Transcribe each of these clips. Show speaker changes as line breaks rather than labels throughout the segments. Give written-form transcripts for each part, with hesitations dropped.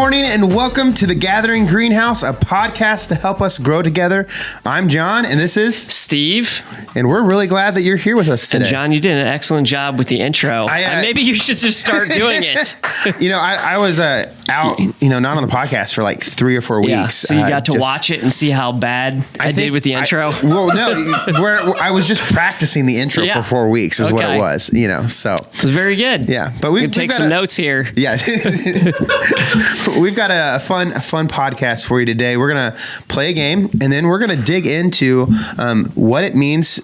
morning and welcome to The Gathering Greenhouse, a podcast to help us grow together. I'm John and this is
Steve.
And we're really glad that you're here with us today.
And John, you did an excellent job with the intro. Maybe you should just start doing it.
I was out, not on the podcast for like 3 or 4 weeks.
Yeah, so you got to watch it and see how bad I did with the intro?
I was just practicing the intro for 4 weeks is what it was, so.
It was very good.
Yeah, but we
can take some notes here.
Yeah. We've got a fun podcast for you today. We're going to play a game and then we're going to dig into what it means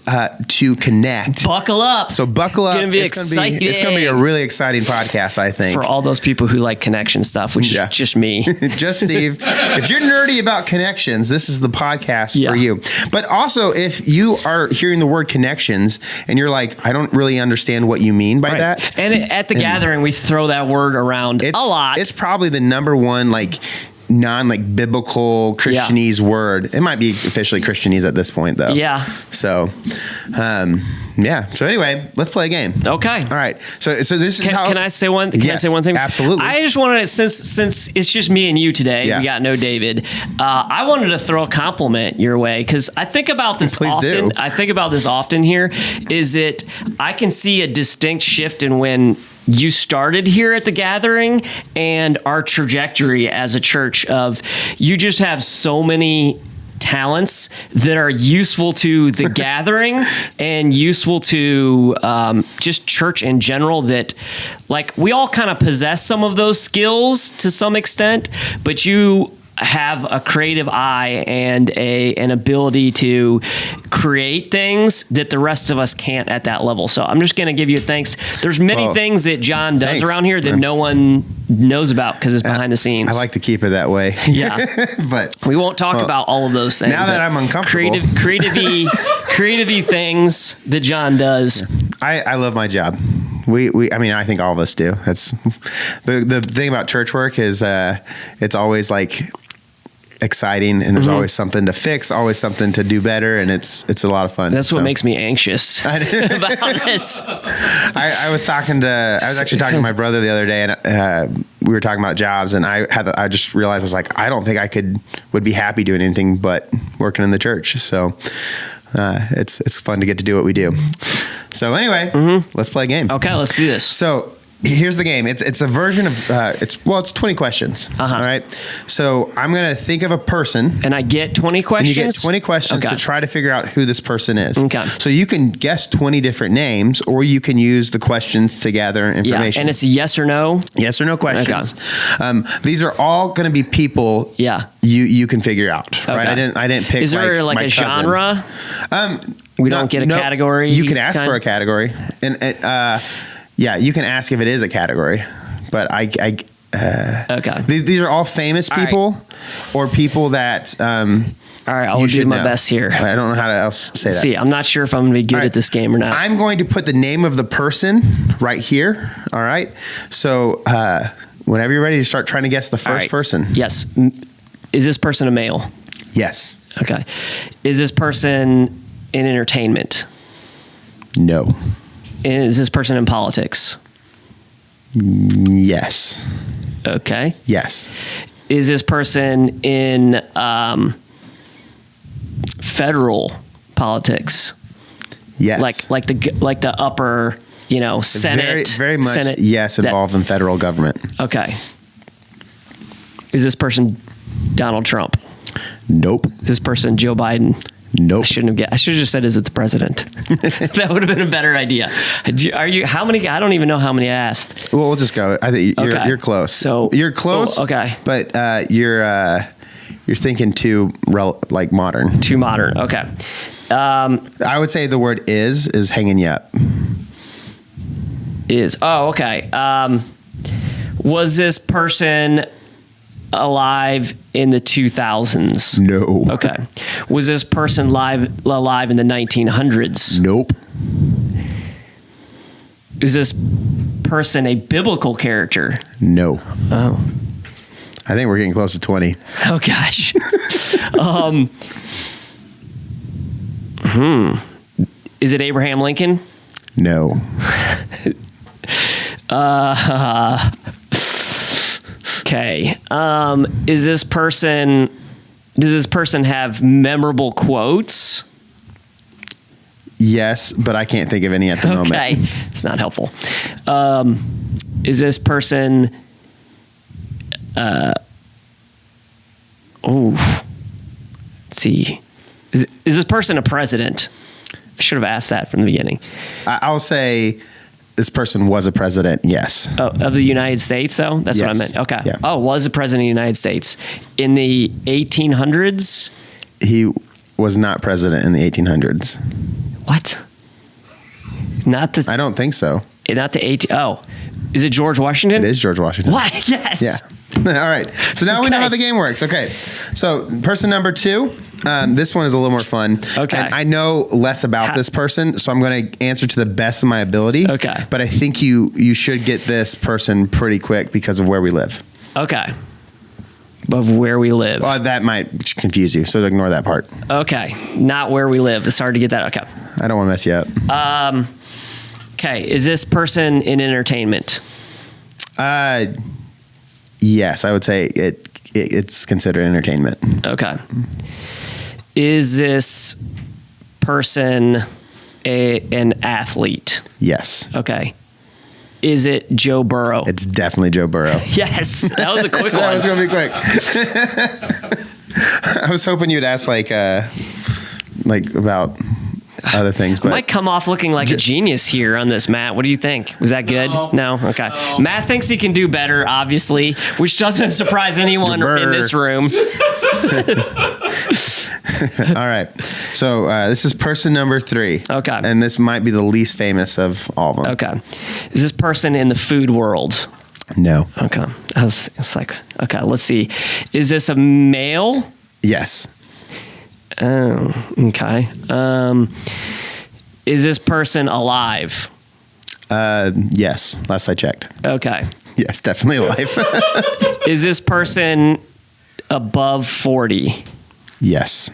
to connect.
Buckle up.
So buckle up. It's going to be a really exciting podcast, I think.
For all those people who like connection stuff, which is just me.
Just Steve. If you're nerdy about connections, this is the podcast for you. But also, if you are hearing the word connections and you're like, I don't really understand what you mean by that.
And at the gathering, we throw that word around a lot.
It's probably the number one, non-biblical Christianese word. It might be officially Christianese at this point, though.
Yeah.
So, So anyway, let's play a game.
Okay.
All right. So this is how.
Can I say one? Can I say one thing?
Absolutely.
I just wanted to, since it's just me and you today, we got no David. I wanted to throw a compliment your way because I think about this often. I think about this often here. I can see a distinct shift in when you started here at the gathering and our trajectory as a church of you just have so many talents that are useful to the gathering and useful to just church in general, that we all kind of possess some of those skills to some extent, but you have a creative eye and an ability to create things that the rest of us can't at that level. So I'm just going to give you a thanks. There's many things that John does around here that no one knows about because it's behind the scenes.
I like to keep it that way.
Yeah.
But
we won't talk about all of those things.
Now that I'm uncomfortable.
Creative things that John does.
I love my job. I think all of us do. That's the thing about church work is it's always exciting and there's always something to fix, always something to do better, and it's a lot of fun.
That's what makes me anxious about this.
I was actually talking to my brother the other day, and we were talking about jobs, and I just realized I was like, I don't think I would be happy doing anything but working in the church. So it's fun to get to do what we do. So anyway, let's play a game.
Okay, let's do this.
So here's the game. It's a version of it's 20 questions. All right. So I'm gonna think of a person,
and I get 20 questions.
And you get 20 questions to try to figure out who this person is.
Okay.
So you can guess 20 different names, or you can use the questions to gather information.
Yeah, and it's a yes or no.
Yes or no questions. Okay. These are all going to be people.
Yeah.
You can figure out. Right. I didn't pick.
Is there
a
cousin. Genre? We don't get a category.
You can ask for a category, and you can ask if it is a category, but okay. These are all famous people or people that.
All right, I'll do my best here.
I don't know how to else say that.
See, I'm not sure if I'm going to be good at this game or not.
I'm going to put the name of the person right here. All right. So whenever you're ready to start trying to guess the first person.
Yes. Is this person a male?
Yes.
Okay. Is this person in entertainment?
No.
Is this person in politics?
Yes.
Okay.
Yes.
Is this person in federal politics?
Yes.
Like the upper, Senate.
Very much.
Senate,
yes, involved in federal government.
Okay. Is this person Donald Trump?
Nope.
Is this person Joe Biden?
Nope.
I should have just said, is it the president? That would have been a better idea. How many? I don't even know how many I asked.
Well, we'll just go. I think you're close.
So
you're close.
Okay.
But you're thinking too modern.
Too modern. Okay.
I would say the word is hanging you up.
Is. Oh, okay. Was this person alive in the 2000s?
No.
Okay. Was this person alive in the 1900s?
Nope.
Is this person a biblical character?
No.
Oh.
I think we're getting close to 20.
Oh gosh. Is it Abraham Lincoln?
No.
Okay. Does this person have memorable quotes?
Yes, but I can't think of any at the moment.
Okay. It's not helpful. Is this person... let's see. Is this person a president? I should have asked that from the beginning.
I'll say this person was a president, yes.
Oh, of the United States, though? That's
yes.
what I meant. Okay.
Yeah.
Oh, was a president of the United States. In the 1800s?
He was not president in the 1800s.
What?
I don't think so.
Not the is it George Washington?
It is George Washington.
What? Yes.
Yeah. All right. So now we know how the game works. Okay. So person number 2, this one is a little more fun.
Okay.
And I know less about this person, so I'm going to answer to the best of my ability.
Okay.
But I think you should get this person pretty quick because of where we live.
Okay. Of where we live.
Well, that might confuse you, so ignore that part.
Okay. Not where we live. It's hard to get that. Okay.
I don't want to mess you up.
Okay. Is this person in entertainment?
Yes, I would say it's considered entertainment.
Okay. Is this person an athlete?
Yes.
Okay. Is it Joe Burrow?
It's definitely Joe Burrow.
Yes, that was a quick one.
That was going to be quick. I was hoping you'd ask like about other things, but
I might come off looking like a genius here on this, Matt. What do you think? Was that good? No? Okay. No. Matt thinks he can do better, obviously, which doesn't surprise anyone in this room.
All right. So this is person number 3.
Okay.
And this might be the least famous of all of them.
Okay. Is this person in the food world?
No.
Okay. I was like, okay, let's see. Is this a male?
Yes.
Oh, okay. Is this person alive?
Yes. Last I checked.
Okay.
Yes, definitely alive.
Is this person above 40?
Yes.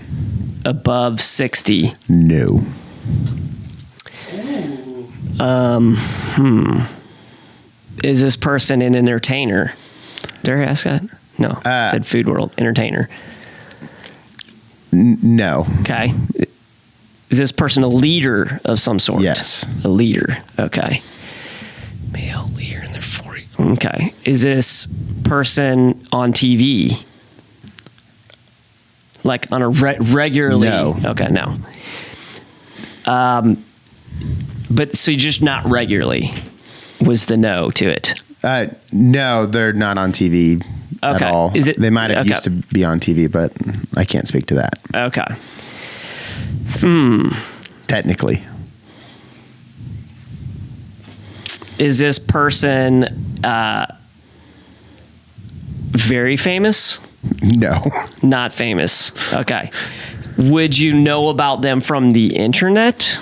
Above 60?
No.
Is this person an entertainer? Did I ask that? No. I said food world. Entertainer.
No.
Okay. Is this person a leader of some sort?
Yes.
A leader. Okay. Male leader in their 40s. Okay. Is this person on TV? Like on a regularly?
No.
Okay, no. But so just not regularly was the no to it.
No, they're not on TV at all. They might have used to be on TV, but I can't speak to that.
Okay.
Technically.
Is this person very famous?
No.
Not famous. Okay. Would you know about them from the internet?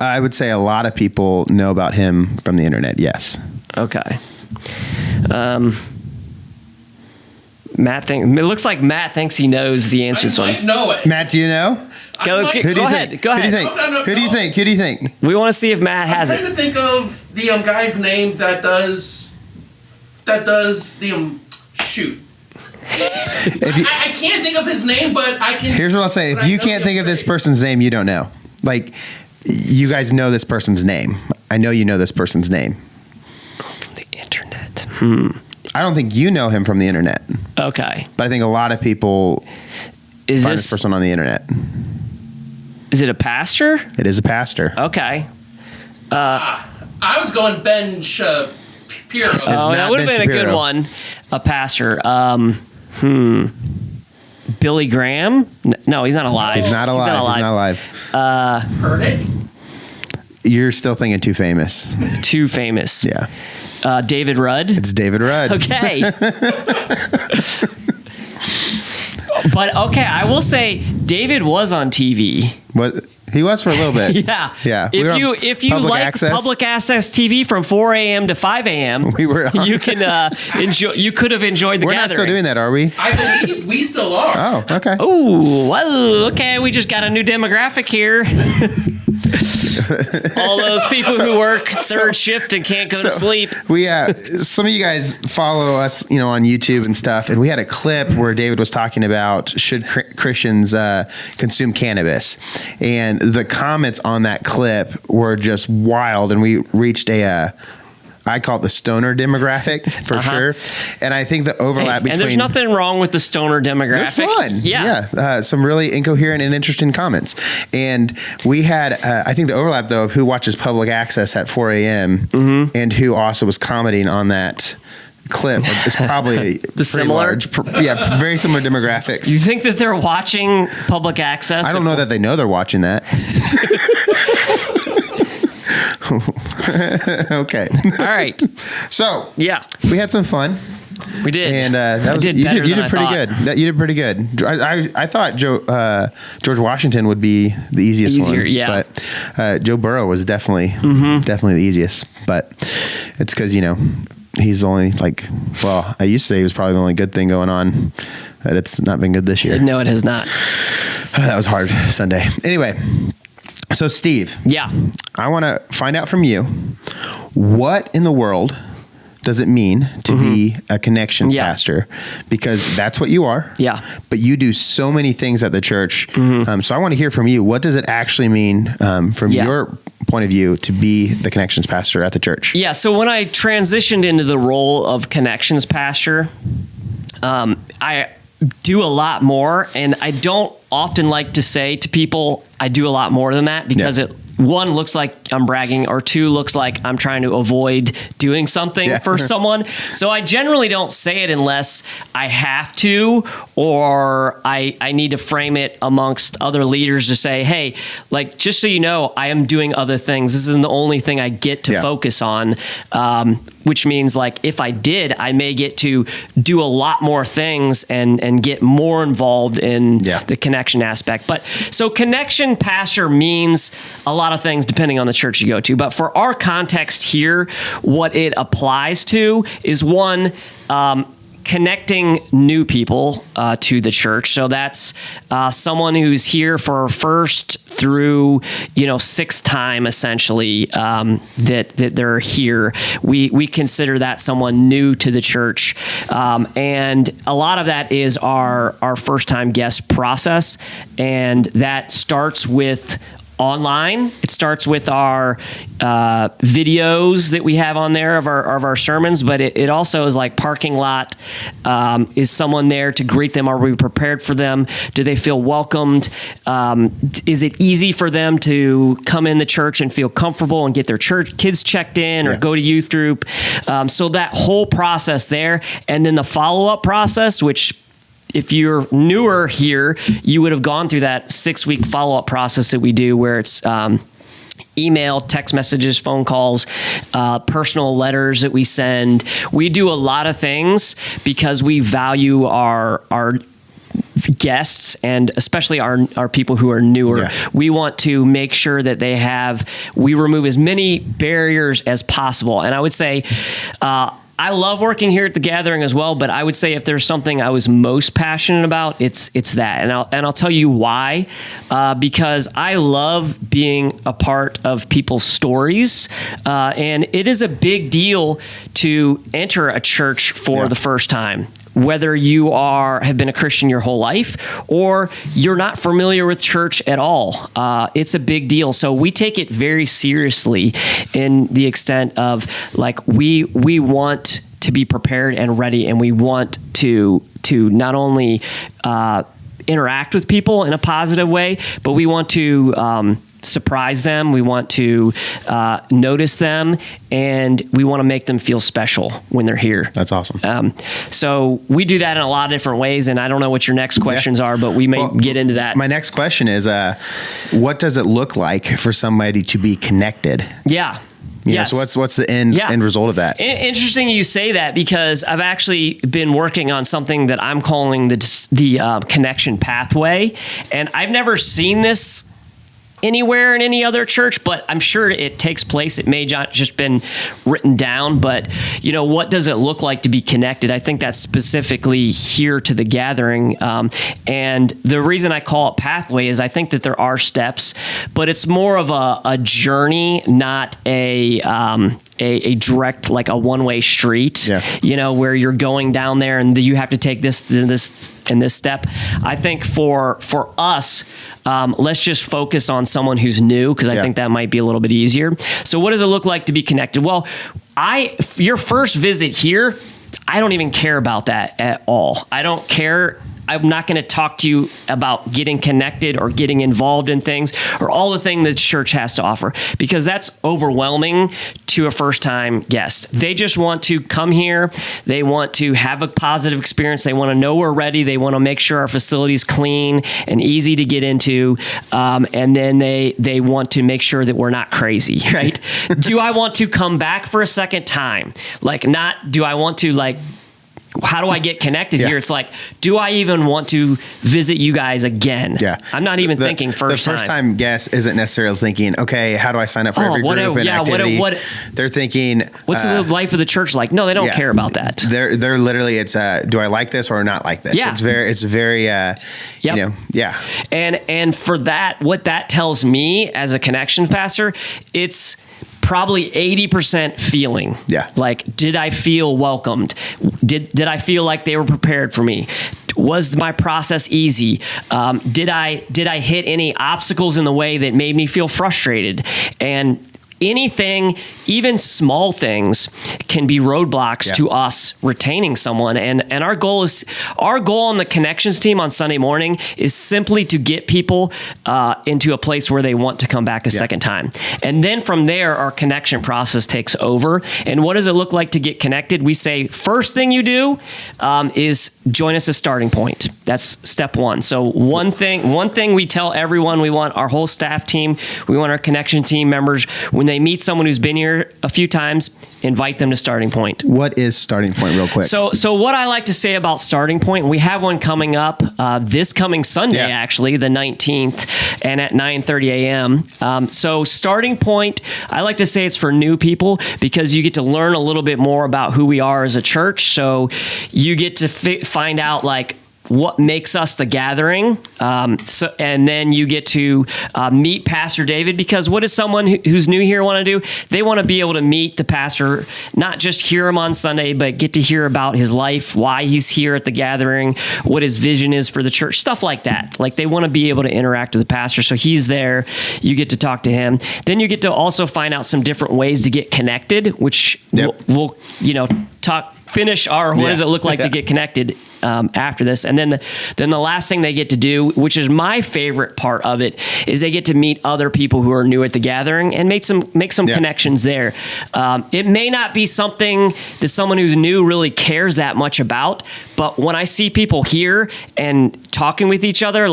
I would say a lot of people know about him from the internet, yes.
Okay. It looks like Matt thinks he knows the answer to this one.
Know it.
Matt, do you know?
Go ahead.
Go ahead. Who do you think? Who do you think?
We want to see if Matt has it.
I'm trying to think of the guy's name that does the shoot. I can't think of his name, but I can.
Here's what I'll say: if you can't think of this person's name, you don't know. Like, you guys know this person's name. I know you know this person's name.
From the internet.
I don't think you know him from the internet.
Okay.
But I think a lot of people find this person on the internet.
Is it a pastor?
It is a pastor.
Okay.
I was going Ben Shapiro.
Oh, that would have been a good one. A pastor. Billy Graham? No, he's not alive.
He's not alive.
Heard it?
You're still thinking too famous.
Too famous.
Yeah.
David Rudd?
It's David Rudd.
Okay. But okay, I will say David was on TV.
What? He was for a little bit.
Yeah.
Yeah.
If you like public access TV from 4 a.m. to 5 a.m.,
we were on.
You can enjoy. You could have enjoyed the gathering.
We're not still doing that, are we?
I believe we still are.
Oh, okay.
Oh, well, okay. We just got a new demographic here. All those people who work third shift and can't go to sleep.
We some of you guys follow us, on YouTube and stuff, and we had a clip where David was talking about should Christians consume cannabis, and the comments on that clip were just wild, and we reached I call it the stoner demographic for sure. And I think the overlap between...
And there's nothing wrong with the stoner demographic.
They're fun. Yeah. Some really incoherent and interesting comments. And we had, I think the overlap though of who watches public access at 4 a.m. And who also was commenting on that clip is probably
similar.
Very similar demographics.
You think that they're watching public access?
I don't know that they know they're watching that. Okay.
All right.
So we had some fun.
We did,
and you did pretty good. You did pretty good. I thought George Washington would be the easier, one, but Joe Burrow was definitely the easiest. But it's because he's only I used to say he was probably the only good thing going on, but it's not been good this year.
No, it has not.
That was hard Sunday. Anyway. So, Steve.
Yeah.
I want to find out from you, what in the world does it mean to be a connections pastor? Because that's what you are.
Yeah.
But you do so many things at the church. So I want to hear from you. What does it actually mean from your point of view to be the connections pastor at the church?
Yeah. So when I transitioned into the role of connections pastor, I do a lot more, and I don't often like to say to people I do a lot more than that, because it one looks like I'm bragging, or two looks like I'm trying to avoid doing something for someone. So I generally don't say it unless I have to, or I need to frame it amongst other leaders to say, hey, just so you know, I am doing other things. This isn't the only thing I get to focus on. Which means if I did, I may get to do a lot more things and get more involved in the connection aspect. But so connection pastor means a lot of things depending on the church you go to. But for our context here, what it applies to is one, connecting new people to the church. So that's someone who's here for first through sixth time essentially that they're here. We consider that someone new to the church, and a lot of that is our first time guest process, and that starts with online. It starts with our videos that we have on there of our sermons, but it also is parking lot. Is someone there to greet them? Are we prepared for them? Do they feel welcomed? Is it easy for them to come in the church and feel comfortable and get their church kids checked in or go to youth group? So that whole process there, and then the follow-up process, which if you're newer here, you would have gone through that 6-week follow-up process that we do, where it's email, text messages, phone calls, personal letters that we send. We do a lot of things because we value our guests, and especially our people who are newer. We want to make sure that we remove as many barriers as possible. And I would say, I love working here at the Gathering as well, but I would say if there's something I was most passionate about, it's that. And I'll tell you why. Because I love being a part of people's stories. And it is a big deal to enter a church for the first time. Whether you have been a Christian your whole life, or you're not familiar with church at all, it's a big deal. So we take it very seriously in the extent of we want to be prepared and ready, and we want to not only interact with people in a positive way, but we want to surprise them. We want to notice them, and we want to make them feel special when they're here.
That's awesome.
So we do that in a lot of different ways, and I don't know what your next questions are, but we may get into that.
My next question is, what does it look like for somebody to be connected?
Yeah.
So what's the end result of that?
Interesting you say that, because I've actually been working on something that I'm calling the connection pathway, and I've never seen this anywhere in any other church, but I'm sure it takes place. It may not just been written down, but what does it look like to be connected? I think that's specifically here to the gathering. And the reason I call it Pathway is I think that there are steps, but it's more of a journey, not a direct, like a one-way street, where you're going down there and you have to take this and this step. I think for us, let's just focus on someone who's new, because I think that might be a little bit easier. So what does it look like to be connected? Well, your first visit here, I don't even care about that at all. I don't care. I'm not going to talk to you about getting connected or getting involved in things or all the things that church has to offer, because that's overwhelming to a first-time guest. They just want to come here. They want to have a positive experience. They want to know we're ready. They want to make sure our facility is clean and easy to get into. And then they want to make sure that we're not crazy, right? Do I want to come back for a second time? Do I want to how do I get connected here? It's like, do I even want to visit you guys again? Yeah. I'm not even thinking first time.
The first time guest isn't necessarily thinking, okay, how do I sign up for every group and activity? They're thinking,
what's the life of the church like? No, they don't care about that.
They're literally, it's do I like this or not like this? Yeah. It's very,
And for that, what that tells me as a connection pastor, it's probably 80% feeling. Yeah. Like, did I feel welcomed? Did I feel like they were prepared for me? Was my process easy? Did I hit any obstacles in the way that made me feel frustrated? And anything, even small things, can be roadblocks to us retaining someone. And our goal on the connections team on Sunday morning is simply to get people into a place where they want to come back a second time. And then from there, our connection process takes over. And what does it look like to get connected? We say, first thing you do is join us at Starting Point. That's step one. So one thing we tell everyone, we want our whole staff team, we want our connection team members, when they meet someone who's been here a few times, invite them to Starting Point.
What is Starting Point, real quick?
So what I like to say about Starting Point, we have one coming up this coming Sunday, actually, the 19th, and at 9:30 a.m. So Starting Point, I like to say it's for new people, because you get to learn a little bit more about who we are as a church. So you get to find out, what makes us the gathering. And then you get to meet Pastor David, because what does someone who's new here want to do? They want to be able to meet the pastor, not just hear him on Sunday, but get to hear about his life, why he's here at the gathering, what his vision is for the church, stuff like that. They want to be able to interact with the pastor. So he's there. You get to talk to him. Then you get to also find out some different ways to get connected, which we'll finish our what does it look like to get connected after this. And then the last thing they get to do, which is my favorite part of it, is they get to meet other people who are new at the gathering and make some connections there. It may not be something that someone who's new really cares that much about, but when I see people here and talking with each other,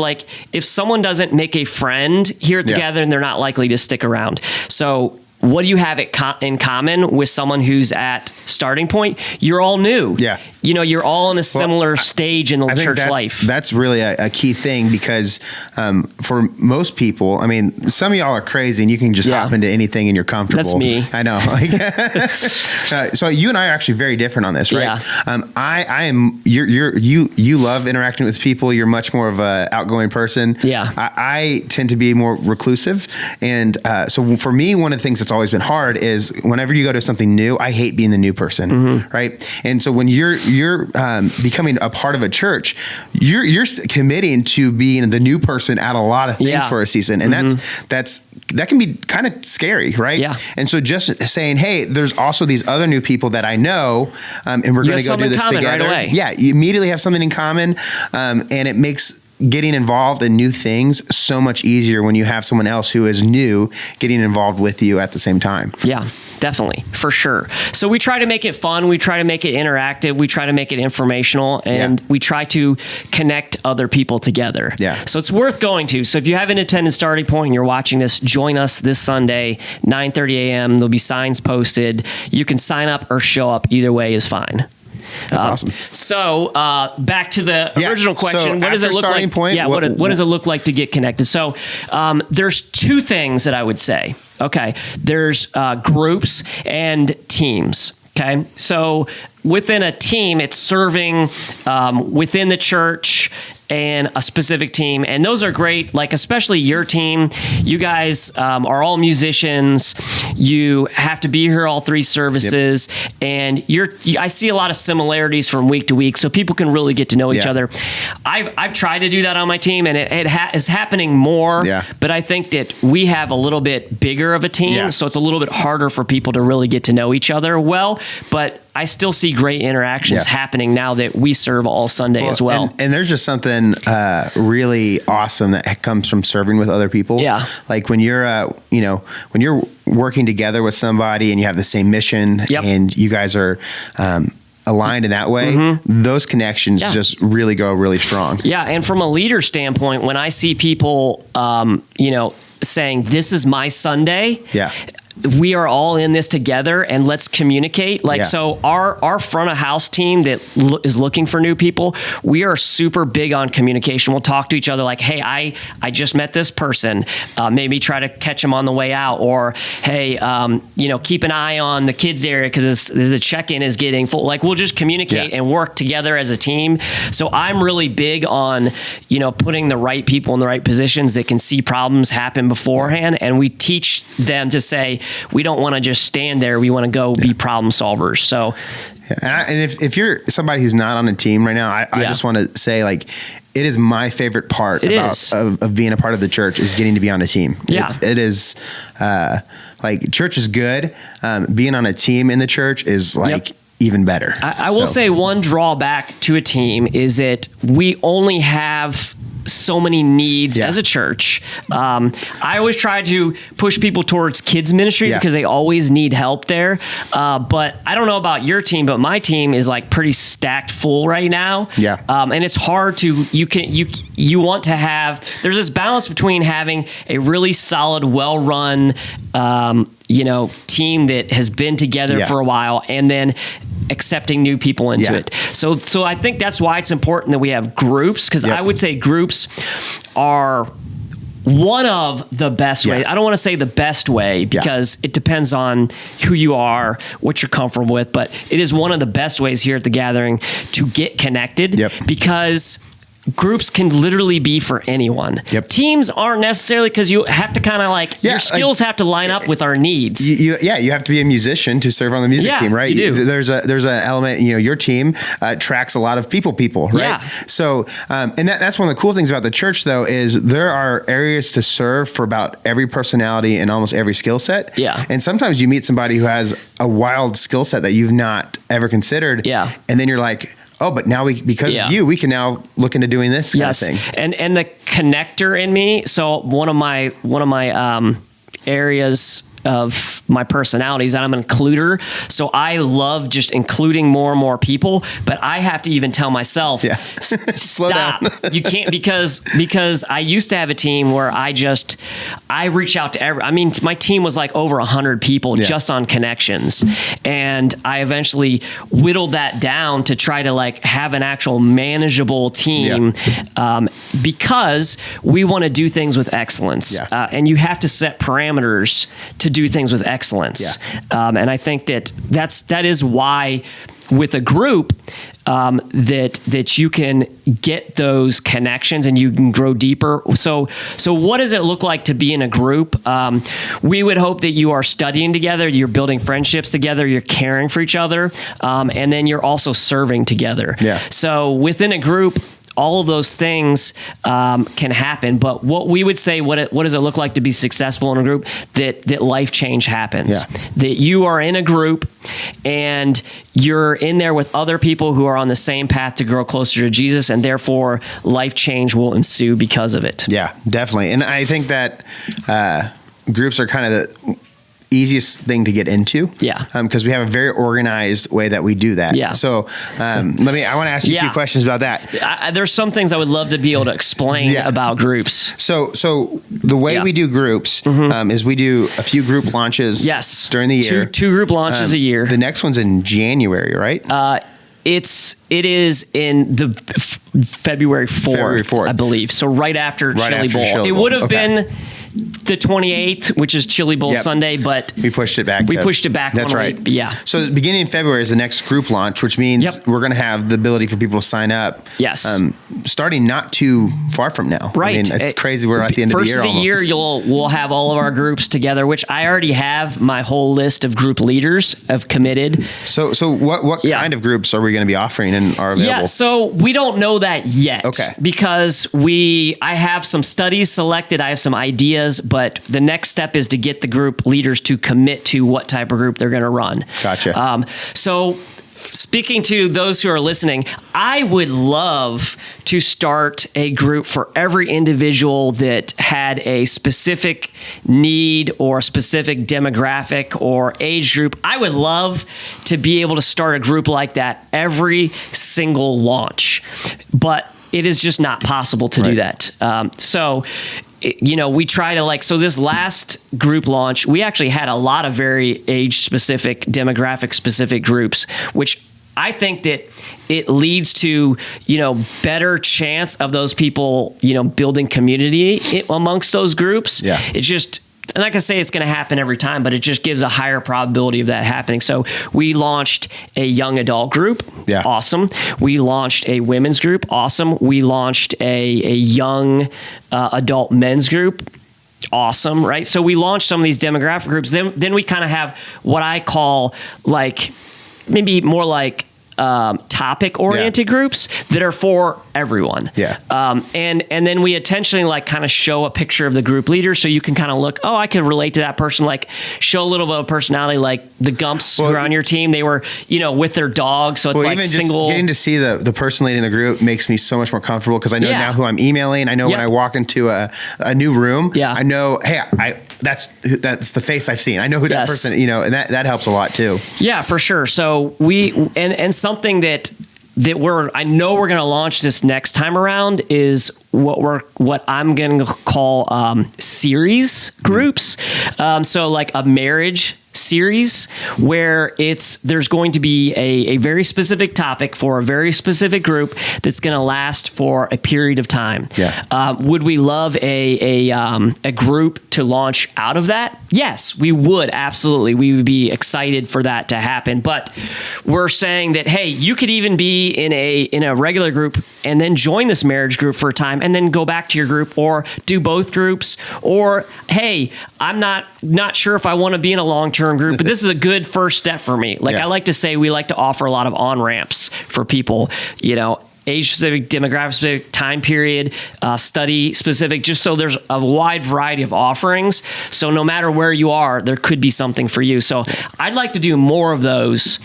if someone doesn't make a friend here at the gathering, they're not likely to stick around. So what do you have in common with someone who's at Starting Point? You're all new. Yeah. You're all in a similar stage in the church life.
That's really a key thing, because for most people, some of y'all are crazy and you can just hop into anything and you're comfortable.
That's me.
I know. So you and I are actually very different on this, right? Yeah. I am. You love interacting with people. You're much more of a outgoing person. Yeah. I tend to be more reclusive, and so for me, one of the things that's always been hard is whenever you go to something new, I hate being the new person, right? And so when you're becoming a part of a church, you're committing to being the new person at a lot of things for a season, and that can be kind of scary, right? Yeah. And so just saying, hey, there's also these other new people that I know, and we're going to go do this together. Right away. Yeah, you immediately have something in common, and it makes getting involved in new things so much easier when you have someone else who is new getting involved with you at the same time.
Yeah, definitely, for sure. So we try to make it fun. We try to make it interactive. We try to make it informational, and we try to connect other people together. Yeah. So it's worth going to. So if you haven't attended Starting Point and you're watching this, join us this Sunday, 9:30 a.m. There'll be signs posted. You can sign up or show up. Either way is fine.
That's awesome.
So back to the original question.
So
what does it look like?
Point,
what does it look like to get connected? So there's two things that I would say. Okay. There's groups and teams. Okay. So within a team, it's serving within the church and a specific team. And those are great, like especially your team. You guys are all musicians. You have to be here all 3 services. Yep. And I see a lot of similarities from week to week, so people can really get to know each other. I've tried to do that on my team, and it is happening more. Yeah. But I think that we have a little bit bigger of a team, so it's a little bit harder for people to really get to know each other well. But I still see great interactions happening now that we serve all Sunday as well.
And there's just something really awesome that comes from serving with other people. Yeah. Like when you're, when you're working together with somebody and you have the same mission and you guys are aligned in that way, those connections just really go really strong.
Yeah. And from a leader standpoint, when I see people, saying, this is my Sunday. Yeah. We are all in this together and let's communicate. So our front of house team that is looking for new people, we are super big on communication. We'll talk to each other like, hey, I just met this person. Maybe try to catch them on the way out, or, hey, keep an eye on the kids area because the check-in is getting full. Like, we'll just communicate and work together as a team. So I'm really big on, putting the right people in the right positions that can see problems happen beforehand. And we teach them to say, we don't want to just stand there. We want to go be problem solvers. So,
and if you're somebody who's not on a team right now, I just want to say, like, it is my favorite part of being a part of the church is getting to be on a team. Yeah. It is like, church is good. Being on a team in the church is even better.
I will say one drawback to a team is that we only have so many needs as a church. I always try to push people towards kids ministry because they always need help there. But I don't know about your team, but my team is like pretty stacked full right now. Yeah. And it's hard to, you want to have, there's this balance between having a really solid, well-run, team that has been together for a while, and then accepting new people into it. So I think that's why it's important that we have groups, because I would say groups are one of the best ways. I don't want to say the best way because it depends on who you are, what you're comfortable with, but it is one of the best ways here at the Gathering to get connected because groups can literally be for anyone. Yep. Teams aren't necessarily, because you have to kind of your skills have to line up with our needs.
You have to be a musician to serve on the music team, right?
You do.
There's an element, your team tracks a lot of people, right? Yeah. So, and that's one of the cool things about the church, though, is there are areas to serve for about every personality and almost every skill set. Yeah. And sometimes you meet somebody who has a wild skill set that you've not ever considered. Yeah. And then you're like, oh, but now because of you, we can now look into doing this kind of thing.
And the connector in me. So one of my areas of my personality is that I'm an includer. So I love just including more and more people, but I have to even tell myself, stop. You can't, because I used to have a team where I reach out to my team was like over 100 people just on connections. And I eventually whittled that down to try to have an actual manageable team, because we want to do things with excellence. And you have to set parameters to do things with excellence. And I think that is why with a group that you can get those connections and you can grow deeper. So what does it look like to be in a group? We would hope that you are studying together, you're building friendships together, you're caring for each other, and then you're also serving together. Yeah. So within a group, all of those things can happen, but what we would say, what does it look like to be successful in a group? That life change happens. That you are in a group and you're in there with other people who are on the same path to grow closer to Jesus, and therefore life change will ensue because of it.
Yeah, definitely. And I think that groups are kind of the easiest thing to get into. Yeah. Because we have a very organized way that we do that. Yeah. So I want to ask you a few questions about that.
There's some things I would love to be able to explain about groups.
So the way we do groups is we do a few group launches during the year.
Two group launches a year.
The next one's in January, right?
It is in the February 4th, I believe. So right after Chili Bowl. It would have been the 28th, which is Chili Bowl Sunday, but
we pushed it back.
That's right. Yeah.
So the beginning of February is the next group launch, which means we're going to have the ability for people to sign up.
Yes.
Starting not too far from now.
Right.
I mean, it's crazy. We're at the end of the year.
First of the year, we'll have all of our groups together, which I already have my whole list of group leaders have committed.
So what kind of groups are we going to be offering and are available?
Yeah. So we don't know that yet.
Okay.
Because I have some studies selected. I have some ideas. But the next step is to get the group leaders to commit to what type of group they're going to run.
Gotcha.
So speaking to those who are listening, I would love to start a group for every individual that had a specific need or a specific demographic or age group. I would love to be able to start a group like that every single launch. But it is just not possible to do that. We try to so this last group launch, we actually had a lot of very age-specific, demographic-specific groups, which I think that it leads to, better chance of those people, building community amongst those groups.
Yeah.
It just... And like I say, it's going to happen every time, but it just gives a higher probability of that happening. So we launched a young adult group.
Yeah.
Awesome. We launched a women's group. Awesome. We launched a young adult men's group. Awesome. Right. So we launched some of these demographic groups. Then we kind of have what I call maybe more like topic oriented groups that are for everyone.
Yeah.
And then we intentionally kind of show a picture of the group leader so you can kind of look, I could relate to that person, show a little bit of personality, like the Gumps who are on your team. They were, with their dog. So it's
even
single.
Just getting to see the person leading the group makes me so much more comfortable because I know now who I'm emailing. I know when I walk into a new room, I know, hey, that's the face I've seen. I know who that person, and that helps a lot too.
Yeah, for sure. So and something that I know we're going to launch this next time around is what I'm going to call series groups. So like a marriage series where there's going to be a very specific topic for a very specific group that's going to last for a period of time.
Yeah.
Would we love a group to launch out of that? Yes, we would. Absolutely. We would be excited for that to happen. But we're saying that, hey, you could even be in a regular group and then join this marriage group for a time and then go back to your group or do both groups. Or, hey, I'm not sure if I want to be in a long-term group, but this is a good first step for me. I like to say we like to offer a lot of on-ramps for people, age-specific, demographic-specific, time period, study-specific, just so there's a wide variety of offerings. So no matter where you are, there could be something for you. So I'd like to do more of those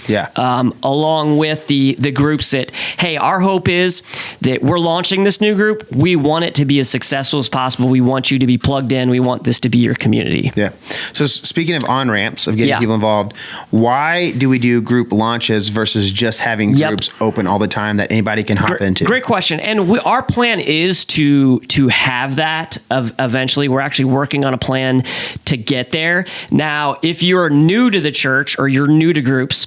along with the groups that, hey, our hope is that we're launching this new group. We want it to be as successful as possible. We want you to be plugged in. We want this to be your community.
Yeah. So speaking of on-ramps, of getting people involved, why do we do group launches versus just having groups open all the time that anybody can hop into?
Great question. And our plan is to have that eventually. We're actually working on a plan to get there. Now, if you're new to the church or you're new to groups,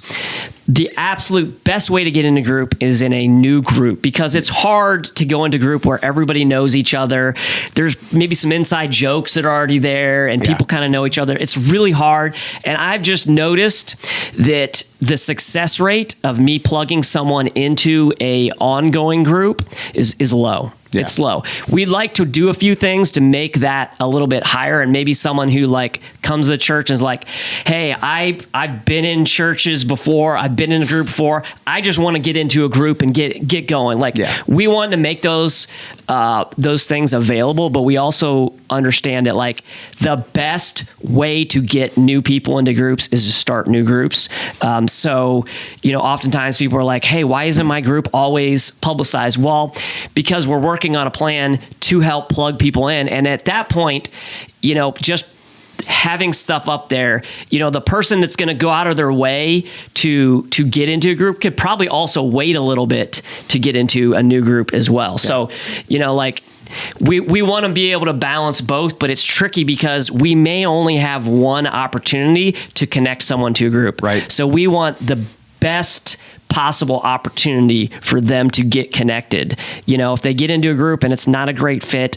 the absolute best way to get into group is in a new group because it's hard to go into group where everybody knows each other. There's maybe some inside jokes that are already there and people kind of know each other. It's really hard. And I've just noticed that the success rate of me plugging someone into a ongoing group is low. Yeah. It's low. We'd like to do a few things to make that a little bit higher, and maybe someone who comes to the church and is like, hey, I've been in churches before, I've been in a group before, I just want to get into a group and get going. We want to make those things available, but we also understand that the best way to get new people into groups is to start new groups. So oftentimes people are like, hey, why isn't my group always publicized? Well, because we're working on a plan to help plug people in. And at that point, just having stuff up there, the person that's going to go out of their way to get into a group could probably also wait a little bit to get into a new group as well. Yeah. So, we want to be able to balance both, but it's tricky because we may only have one opportunity to connect someone to a group.
Right.
So we want the best possible opportunity for them to get connected. If they get into a group and it's not a great fit,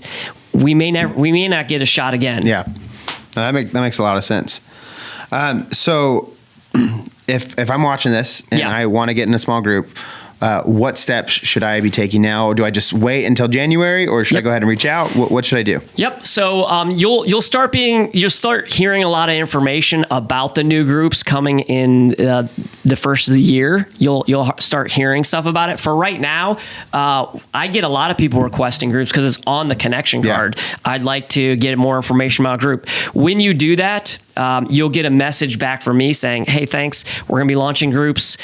we may not get a shot again.
Yeah, that makes a lot of sense. So if I'm watching this and I want to get in a small group, what steps should I be taking now? Or do I just wait until January, or should I go ahead and reach out? What should I do?
Yep. So you'll start hearing a lot of information about the new groups coming in the first of the year. You'll start hearing stuff about it. For right now, I get a lot of people requesting groups because it's on the connection card. I'd like to get more information about a group. When you do that, you'll get a message back from me saying, hey, thanks. We're going to be launching groups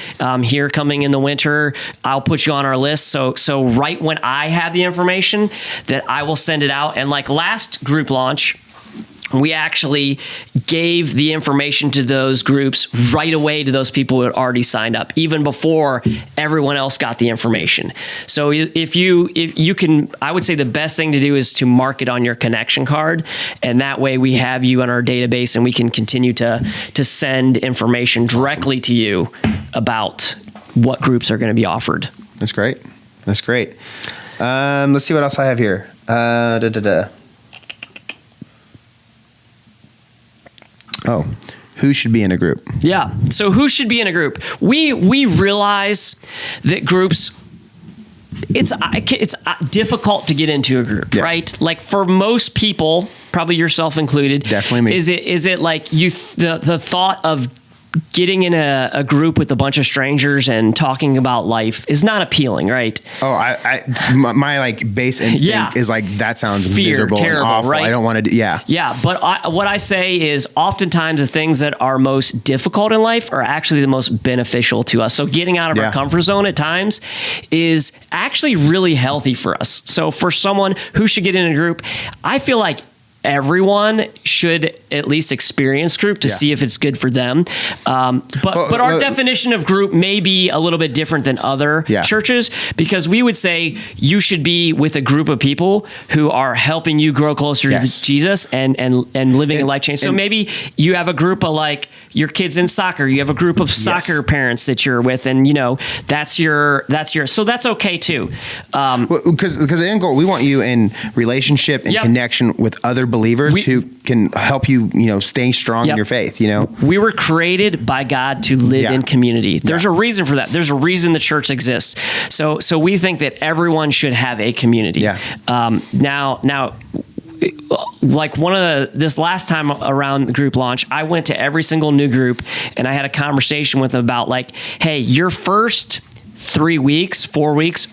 here coming in the winter. I'll put you on our list. So right when I have the information, that I will send it out. And like last group launch, we actually gave the information to those groups right away to those people who had already signed up, even before everyone else got the information. So if you can, I would say the best thing to do is to mark it on your connection card. And that way we have you in our database and we can continue to send information directly to you about what groups are going to be offered.
That's great. Let's see what else I have here. Oh, who should be in a group?
Yeah. So who should be in a group? We realize that groups, it's difficult to get into a group, right? Like for most people, probably yourself included.
Definitely me.
Is it like the thought of getting in a group with a bunch of strangers and talking about life is not appealing, right?
Oh, my like base instinct is like, that sounds miserable, terrible, and awful. Right? I don't want to do,
Yeah, but what I say is oftentimes the things that are most difficult in life are actually the most beneficial to us. So getting out of our comfort zone at times is actually really healthy for us. So for someone who should get in a group, I feel like everyone should at least experience group to see if it's good for them. But our definition of group may be a little bit different than other churches, because we would say you should be with a group of people who are helping you grow closer to Jesus and living a life change. So maybe you have a group of like your kids in soccer, you have a group of soccer parents that you're with, and that's your, so that's okay too.
Because the end goal, we want you in relationship and connection with other believers who can help you, stay strong in your faith,
We were created by God to live in community. There's a reason for that. There's a reason the church exists. So we think that everyone should have a community. Now, like this last time around the group launch, I went to every single new group and I had a conversation with them about like, hey, your first 3 weeks, 4 weeks,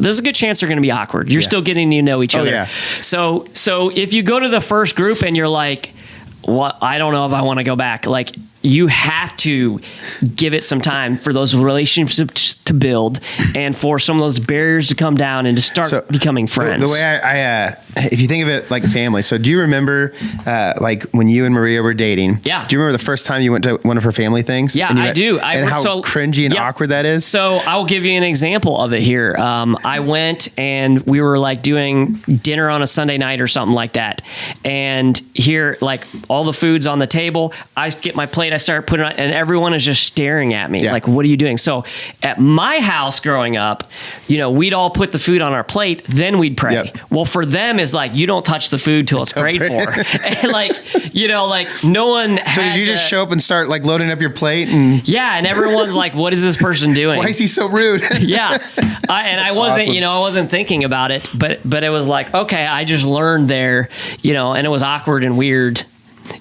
there's a good chance they're going to be awkward. You're still getting to know each other. So if you go to the first group and you're like, "What? I don't know if I want to go back." Like, you have to give it some time for those relationships to build and for some of those barriers to come down and to start becoming friends.
The way I if you think of it like a family. So do you remember like when you and Maria were dating?
Yeah.
Do you remember the first time you went to one of her family things?
Yeah, I do.
And how cringy and awkward that is?
So I will give you an example of it here. I went and we were like doing dinner on a Sunday night or something like that. And here, like all the food's on the table. I get my plate, I start putting it on, and everyone is just staring at me like, what are you doing? So at my house growing up, we'd all put the food on our plate, then we'd pray. Well, for them is like, you don't touch the food till it's prayed for. And like no one
So did you just show up and start like loading up your plate? And
and everyone's like, what is this person doing?
Why is he so rude?
I wasn't, awesome. I wasn't thinking about it, but it was like, okay, I just learned there, and it was awkward and weird.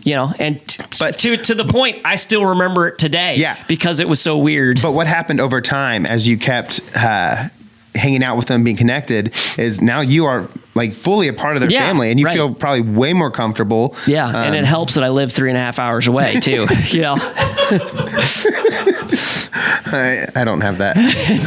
But to the point, I still remember it today. Because it was so weird.
But what happened over time as you kept hanging out with them, being connected, is now you are like fully a part of their family, and you feel probably way more comfortable.
And it helps that I live 3.5 hours away too.
I don't have that.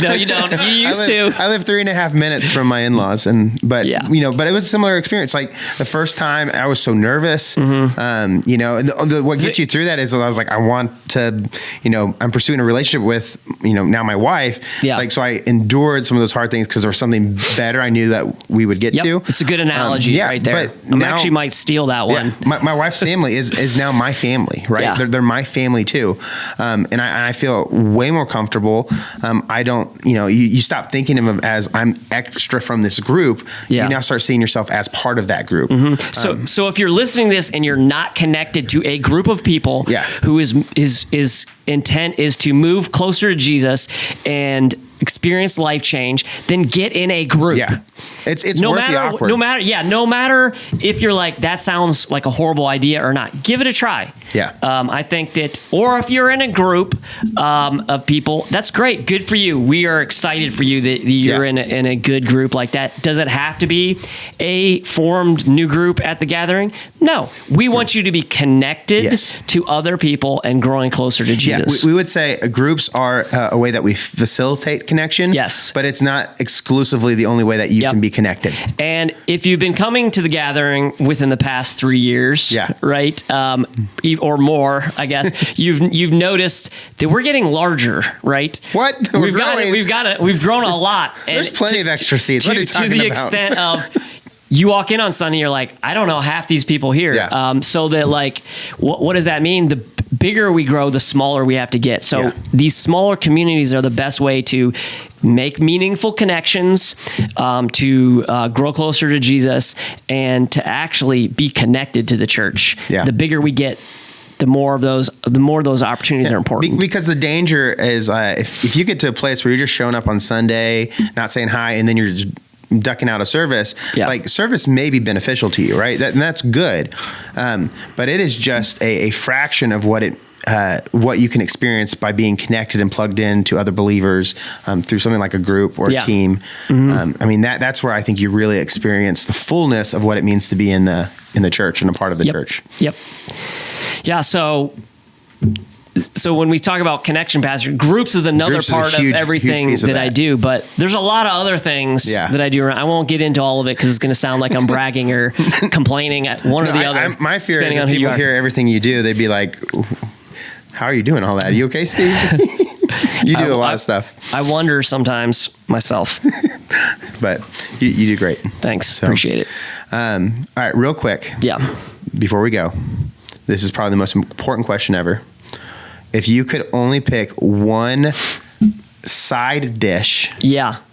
No, you don't. You used to.
I live 3.5 minutes from my in-laws, but it was a similar experience. Like the first time, I was so nervous. What gets you through that is I was like, I want to, I'm pursuing a relationship with, now my wife. Like, so I endured some of those hard things because there was something better I knew that we would get to.
It's a good analogy right there. But I actually might steal that one.
My wife's family is now my family, right? They're my family too. too. And I feel way more comfortable. I don't, you stop thinking of them as I'm extra from this group.
Yeah.
You now start seeing yourself as part of that group.
So if you're listening to this and you're not connected to a group of people who is intent is to move closer to Jesus and experience life change, then get in a group.
Yeah. It's no matter, the awkward.
No matter if you're like, that sounds like a horrible idea or not, give it a try.
Yeah.
I think that, or if you're in a group of people, that's great. Good for you. We are excited for you that you're in a good group like that. Does it have to be a formed new group at the gathering? No. We want you to be connected to other people and growing closer to Jesus.
Yeah, we would say groups are a way that we facilitate connection.
Yes.
But it's not exclusively the only way that you can be connected.
And if you've been coming to the gathering within the past 3 years, right, or more, I guess, you've noticed that we're getting larger, right?
What?
We've grown a lot.
There's plenty of extra seats. What are you talking about? To the extent
of, you walk in on Sunday, you're like, I don't know half these people here.
Yeah.
So that, like, what does that mean? The bigger we grow, the smaller we have to get. So these smaller communities are the best way to make meaningful connections, to grow closer to Jesus, and to actually be connected to the church.
Yeah.
The bigger we get, the more of those opportunities are important.
Because the danger is if you get to a place where you're just showing up on Sunday, not saying hi, and then you're just ducking out of service, like service may be beneficial to you, right? And that's good. But it is just a fraction of what you can experience by being connected and plugged in to other believers through something like a group or a team. I mean, that's where I think you really experience the fullness of what it means to be in the church and a part of the church.
Yep. Yeah. So when we talk about connection, Pastor, groups is another part of everything that I do, but there's a lot of other things that I do. I won't get into all of it because it's going to sound like I'm bragging or complaining at one or the other.
My fear is if people hear everything you do, they'd be like, how are you doing all that? Are you okay, Steve? You do a lot of stuff.
I wonder sometimes myself.
But you do great.
Thanks. Appreciate it.
All right, real quick.
Yeah.
Before we go, this is probably the most important question ever. If you could only pick one side dish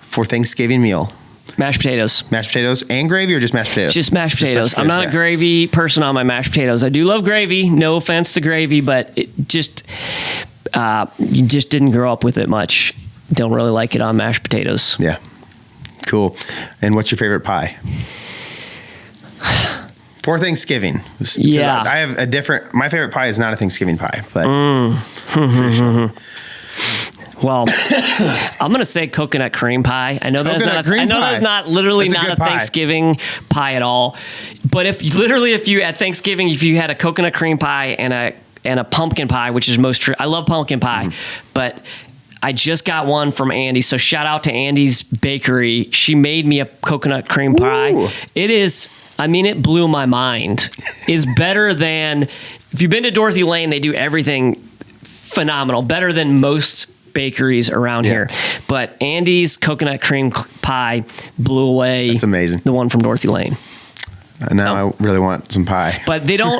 for Thanksgiving meal.
Mashed potatoes.
Mashed potatoes and gravy, or just mashed potatoes?
Just mashed potatoes. I'm not a gravy person on my mashed potatoes. I do love gravy. No offense to gravy, but it just you just didn't grow up with it much. Don't really like it on mashed potatoes.
Yeah. Cool. And what's your favorite pie? For Thanksgiving.
Yeah.
I have my favorite pie is not a Thanksgiving pie, but
well, I'm going to say coconut cream pie. I know that's not literally not a Thanksgiving pie at all. But if you at Thanksgiving, if you had a coconut cream pie and a pumpkin pie, which is most true. I love pumpkin pie, but I just got one from Andy. So shout out to Andy's Bakery. She made me a coconut cream pie.
Ooh.
It blew my mind. It's better than, if you've been to Dorothy Lane, they do everything phenomenal. Better than most bakeries around here. But Andy's coconut cream pie blew away.
That's amazing.
The one from Dorothy Lane.
Now I really want some pie.
But they do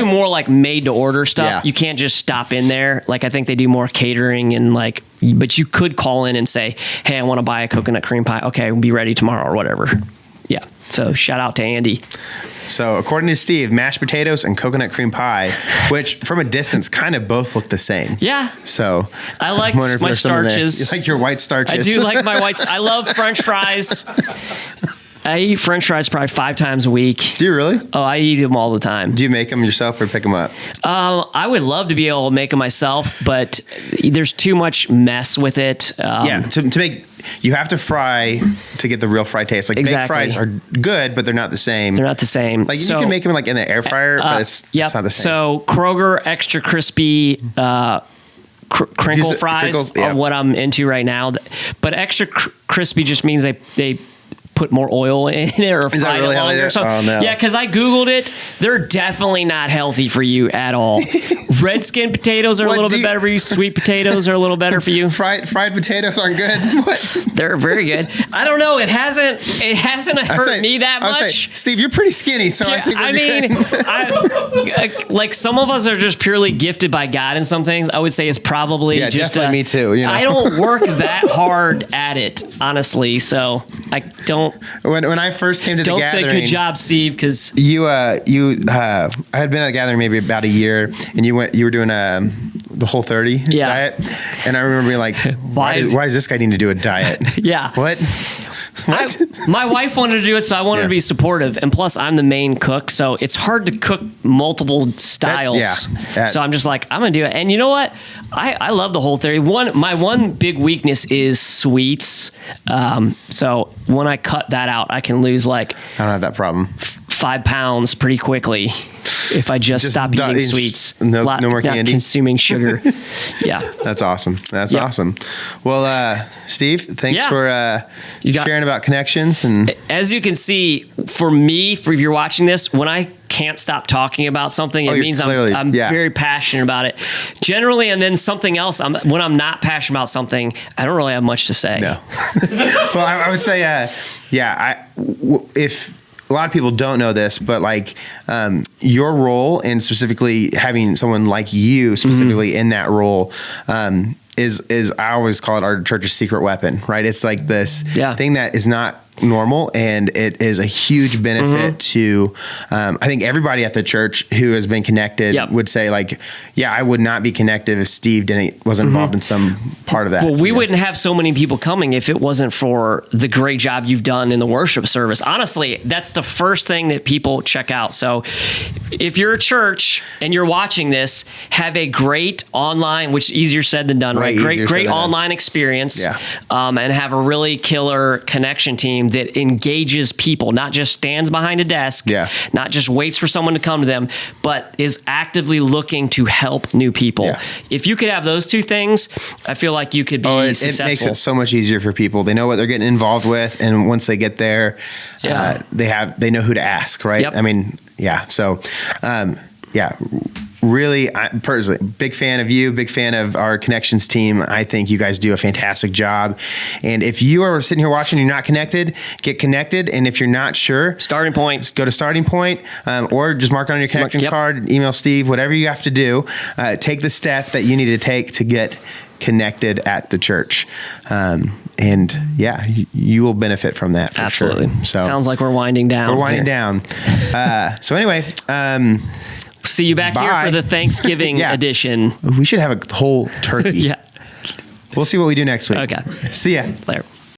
more like made to order stuff. Yeah. You can't just stop in there. Like, I think they do more catering and but you could call in and say, hey, I want to buy a coconut cream pie. Okay, we'll be ready tomorrow or whatever. Yeah. So shout out to Andy.
So according to Steve, mashed potatoes and coconut cream pie, which from a distance kind of both look the same.
Yeah.
So
I like my starches.
You like your white starches.
I do like my whites. I love French fries. I eat French fries probably 5 times a week.
Do you really?
Oh, I eat them all the time.
Do you make them yourself or pick them up?
I would love to be able to make them myself, but there's too much mess with it.
To make, you have to fry to get the real fry taste. Like baked fries are good, but they're not the same.
They're not the same.
Like you can make them like in the air fryer, but it's not the same.
So Kroger extra crispy crinkle fries are what I'm into right now. But extra crispy just means they put more oil in it or fry
really
it longer or something.
Oh, no.
Yeah, because I Googled it. They're definitely not healthy for you at all. Red skin potatoes are a little bit better for you. Sweet potatoes are a little better for you.
Fried potatoes aren't good. What?
They're very good. I don't know. It hasn't hurt me that much.
Steve, you're pretty skinny, so
yeah,
I think
like some of us are just purely gifted by God in some things. I would say it's probably just
definitely me too. You know?
I don't work that hard at it, honestly. So I don't.
When I first came to the gathering,
don't say good job, Steve, because
I had been at the gathering maybe about a year, and you were doing the Whole30 diet, and I remember being like, why does this guy need to do a diet?
Yeah.
What?
My wife wanted to do it, so I wanted to be supportive. And plus, I'm the main cook, so it's hard to cook multiple styles. So I'm just like, I'm going to do it. And you know what? I love the Whole30. My one big weakness is sweets. So when I cut that out, I can lose I
don't have that problem.
5 pounds pretty quickly if I just stop eating sweets.
No more candy.
Consuming sugar. Yeah.
That's awesome. That's awesome. Well, Steve, thanks for sharing about connections. And
as you can see, for me, if you're watching this, when I can't stop talking about something, it means I'm very passionate about it. Generally, and then something else, when I'm not passionate about something, I don't really have much to say.
No. Well, I would say, if a lot of people don't know this, but your role, and specifically having someone like you specifically in that role, is I always call it our church's secret weapon, right? It's like this thing that is not normal, and it is a huge benefit to I think everybody at the church who has been connected would say I would not be connected if Steve wasn't involved in some part of that.
Well, we wouldn't have so many people coming if it wasn't for the great job you've done in the worship service. Honestly, that's the first thing that people check out. So if you're a church and you're watching this, have a great online, which is easier said than done, right? Great online experience, and have a really killer connection team that engages people, not just stands behind a desk, not just waits for someone to come to them, but is actively looking to help new people. Yeah. If you could have those two things, I feel like you could be successful.
It makes it so much easier for people. They know what they're getting involved with, and once they get there, they know who to ask, right?
Yep.
I mean, so really, I'm personally big fan of you, big fan of our connections team. I think you guys do a fantastic job. And if you are sitting here watching, you're not connected, get connected. And if you're not sure,
Starting Point,
go to Starting Point, or just mark it on your connection card, email Steve, whatever you have to do. Take the step that you need to take to get connected at the church. And you will benefit from that for
Absolutely.
Sure. So
sounds like we're winding down.
We're winding down. So anyway,
see you back here for the Thanksgiving edition.
We should have a whole turkey.
Yeah.
We'll see what we do next week.
Okay.
See ya.
Later.